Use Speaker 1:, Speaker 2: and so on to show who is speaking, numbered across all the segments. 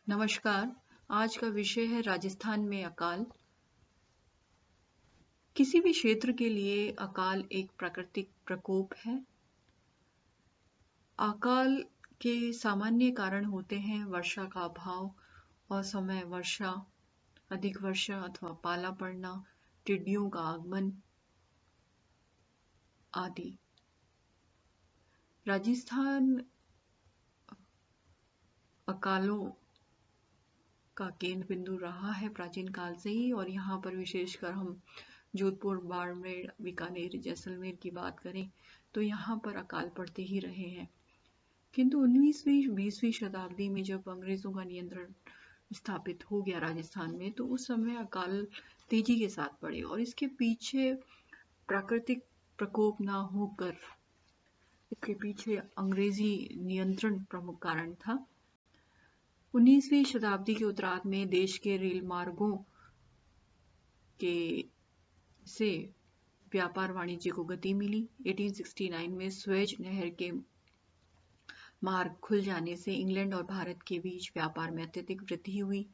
Speaker 1: नमस्कार। आज का विषय है राजस्थान में अकाल। किसी भी क्षेत्र के लिए अकाल एक प्राकृतिक प्रकोप है। अकाल के सामान्य कारण होते हैं वर्षा का अभाव, असमय वर्षा, अधिक वर्षा अथवा पाला पड़ना, टिड्डियों का आगमन आदि। राजस्थान अकालों का केंद्र बिंदु रहा है प्राचीन काल से ही, और यहाँ पर विशेषकर हम जोधपुर, बाड़मेर, बीकानेर, जैसलमेर की बात करें तो यहाँ पर अकाल पड़ते ही रहे हैं। किंतु 19वीं 20वीं शताब्दी में जब अंग्रेजों का नियंत्रण स्थापित हो गया राजस्थान में, तो उस समय अकाल तेजी के साथ पड़े, और इसके पीछे प्राकृतिक प्रकोप ना होकर इसके पीछे अंग्रेजी नियंत्रण प्रमुख कारण था। 19वीं शताब्दी के उत्तरार्ध में देश के रेल मार्गों के से व्यापार वाणिज्य को गति मिली। 1869 में स्वेज नहर के मार्ग खुल जाने से इंग्लैंड और भारत के बीच व्यापार में अत्यधिक वृद्धि हुई।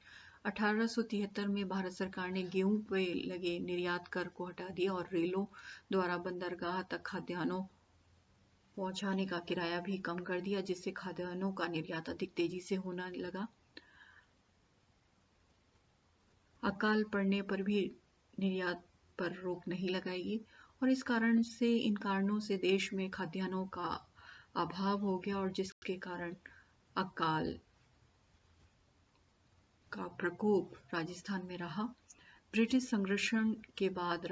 Speaker 1: 1873 में भारत सरकार ने गेहूं पे लगे निर्यात कर को हटा दिया और रेलों द्वारा बंदरगाह तक खाद्यान्नों पहुंचाने का किराया भी कम कर दिया, जिससे खाद्यान्नों का निर्यात अधिक तेजी से होने लगा। अकाल पड़ने पर भी निर्यात पर रोक नहीं लगाई, और इस कारण से इन कारणों से देश में खाद्यान्नों का अभाव हो गया, और जिसके कारण अकाल का प्रकोप राजस्थान में रहा। ब्रिटिश संरक्षण के बाद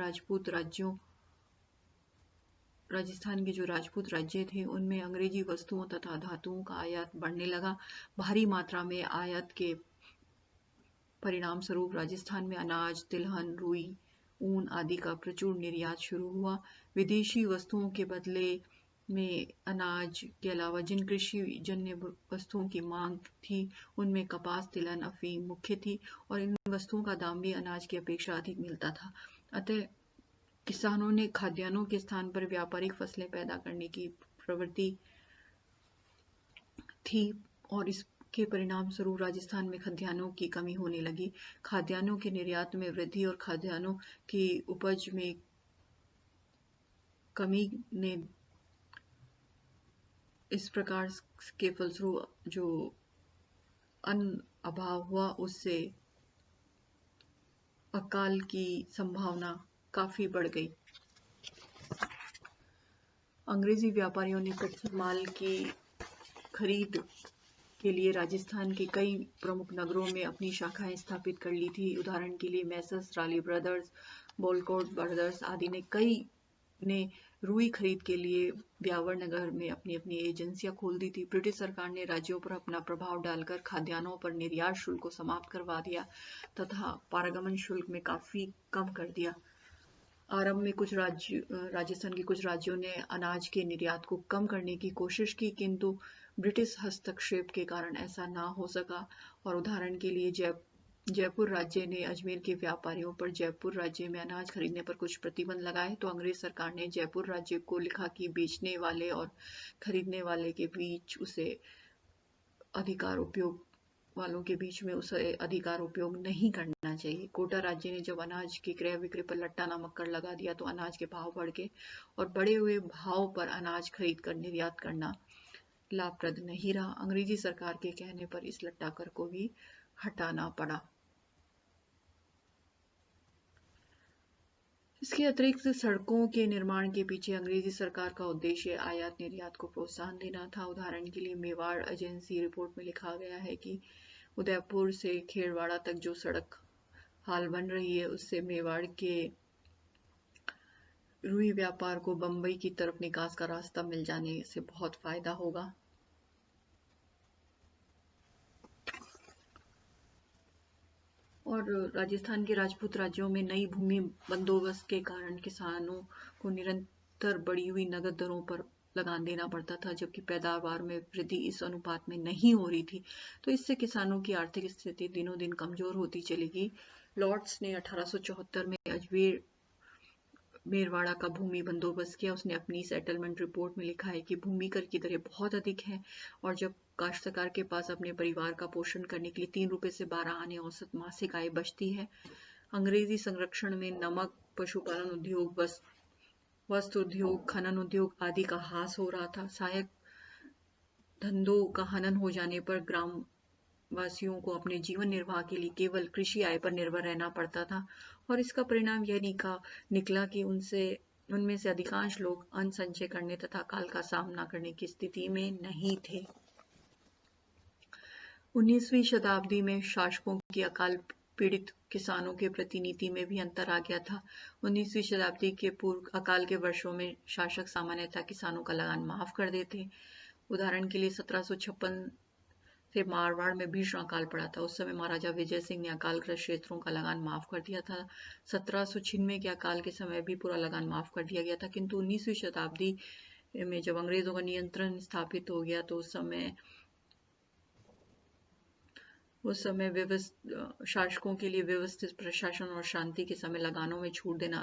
Speaker 1: राजस्थान के जो राजपूत राज्य थे उनमें अंग्रेजी वस्तुओं तथा धातुओं का आयात बढ़ने लगा। भारी मात्रा में आयात के परिणाम स्वरूप राजस्थान में अनाज, तिलहन, रुई, ऊन आदि का प्रचुर निर्यात शुरू हुआ। विदेशी वस्तुओं के बदले में अनाज के अलावा जिन कृषि जन्य वस्तुओं की मांग थी उनमें कपास, तिलहन, अफीम मुख्य थी, और इन वस्तुओं का दाम भी अनाज की अपेक्षा अधिक मिलता था। अतः किसानों ने खाद्यान्नों के स्थान पर व्यापारिक फसलें पैदा करने की प्रवृत्ति थी, और इसके परिणाम स्वरूप राजस्थान में खाद्यान्नों की कमी होने लगी। खाद्यान्नों के निर्यात में वृद्धि और खाद्यान्नों की उपज में कमी ने इस प्रकार के फलस्वरूप जो अन्न अभाव हुआ, उससे अकाल की संभावना काफी बढ़ गई। अंग्रेजी व्यापारियों ने कच्चे माल की खरीद के लिए राजस्थान के कई प्रमुख नगरों में अपनी शाखाएं स्थापित कर ली थी। उदाहरण के लिए मैसर्स राली ब्रदर्स, बोलकोट ब्रदर्स आदि ने रुई खरीद के लिए ब्यावर नगर में अपनी अपनी एजेंसियां खोल दी थी। ब्रिटिश सरकार ने राज्यों पर अपना प्रभाव डालकर खाद्यान्नों पर निर्यात शुल्क को समाप्त करवा दिया तथा पारगमन शुल्क में काफी कम कर दिया। आरंभ में राजस्थान के कुछ राज्यों ने अनाज के निर्यात को कम करने की कोशिश की, किंतु ब्रिटिश हस्तक्षेप के कारण ऐसा ना हो सका। और उदाहरण के लिए जयपुर राज्य ने अजमेर के व्यापारियों पर जयपुर राज्य में अनाज खरीदने पर कुछ प्रतिबंध लगाए, तो अंग्रेज सरकार ने जयपुर राज्य को लिखा कि बेचने वाले और खरीदने वाले के बीच उसे अधिकार उपयोग नहीं करना चाहिए। कोटा राज्य ने जब अनाज के क्रय विक्रय पर लट्टा नामक कर लगा दिया, तो अनाज के भाव बढ़ गए, और बढ़े हुए भाव पर अनाज खरीद कर निर्यात करना लाभप्रद नहीं रहा। अंग्रेजी सरकार के कहने पर इस लट्टा कर को भी हटाना पड़ा। इसके अतिरिक्त सड़कों के निर्माण के पीछे अंग्रेजी सरकार का उद्देश्य आयात निर्यात को प्रोत्साहन देना था। उदाहरण के लिए मेवाड़ एजेंसी रिपोर्ट में लिखा गया है कि उदयपुर से खेड़वाड़ा तक जो सड़क हाल बन रही है, उससे मेवाड़ के रुई व्यापार को बंबई की तरफ निकास का रास्ता मिल जाने से बहुत फायदा होगा। और राजस्थान के राजपूत राज्यों में नई भूमि बंदोबस्त के कारण किसानों को निरंतर बढ़ी हुई नगद दरों पर लगान देना पड़ता था, जबकि पैदावार में वृद्धि इस अनुपात में नहीं हो रही थी। तो इससे किसानों की आर्थिक स्थिति दिनों दिन कमजोर होती चली गई। लॉर्ड्स ने 1874 में अजमेर मेरवाड़ा का भूमि बंदोबस्त किया। उसने अपनी सेटलमेंट रिपोर्ट में लिखा है कि भूमि कर की दरें बहुत अधिक है और जब काश्तकार के पास अपने परिवार का पोषण करने के लिए 3 रुपए से 12 आने औसत मासिक आय बचती है। अंग्रेजी संरक्षण में नमक, पशुपालन उद्योग, वस्त्र उद्योग, खनन उद्योग आदि का ह्रास हो रहा था। सहायक धंधों का हनन हो जाने पर ग्राम वासियों को अपने जीवन निर्वाह के लिए केवल कृषि आय पर निर्भर रहना पड़ता था और इसका परिणाम यह निकला कि उनमें से अधिकांश लोग अन्न संचय करने तथा अकाल का सामना करने की स्थिति में नहीं थे। 19वीं शताब्दी में शासकों की अकाल पीड़ित किसानों के प्रति नीति में भी अंतर आ गया था। 19वीं शताब्दी के पूर्व अकाल के वर्षों में शासक सामान्यतः किसानों का लगान माफ कर देते। उदाहरण के लिए 1756 से मारवाड़ में भीषण अकाल पड़ा था। उस समय महाराजा विजय सिंह ने अकालग्रस्त क्षेत्रों का लगान माफ कर दिया था। 1796 के अकाल के समय भी पूरा लगान माफ कर दिया गया था, किंतु 19वीं शताब्दी में जब अंग्रेजों का नियंत्रण स्थापित हो गया तो उस समय शासकों के लिए व्यवस्थित प्रशासन और शांति के समय लगानों में छूट देना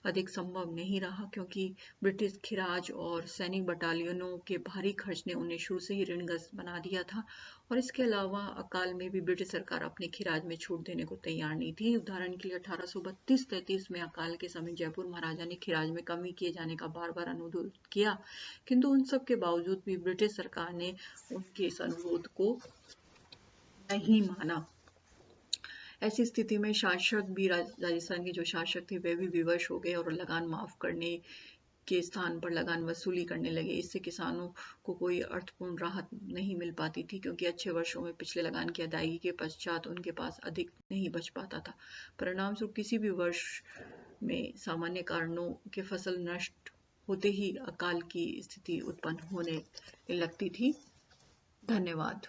Speaker 1: अधिक संभव नहीं रहा, क्योंकि ब्रिटिश खिराज और सैनिक बटालियनों के भारी खर्च ने उन्हें शुरू से ही ऋणग्रस्त बना दिया था। और इसके अलावा अकाल में भी ब्रिटिश सरकार अपने खिराज में छूट देने को तैयार नहीं थी। उदाहरण के लिए 1832-33 में अकाल के समय जयपुर महाराजा ने खिराज में कमी किए जाने का बार बार अनुरोध किया, किंतु उन सब के बावजूद भी ब्रिटिश सरकार ने उनके इस अनुरोध को नहीं माना। ऐसी स्थिति में शासक भी राजस्थान के जो शासक थे वे भी विवश हो गए और लगान माफ करने के स्थान पर लगान वसूली करने लगे। इससे किसानों को कोई अर्थपूर्ण राहत नहीं मिल पाती थी, क्योंकि अच्छे वर्षों में पिछले लगान की अदायगी के पश्चात उनके पास अधिक नहीं बच पाता था। परिणाम स्वरूप किसी भी वर्ष में सामान्य कारणों के फसल नष्ट होते ही अकाल की स्थिति उत्पन्न होने लगती थी। धन्यवाद।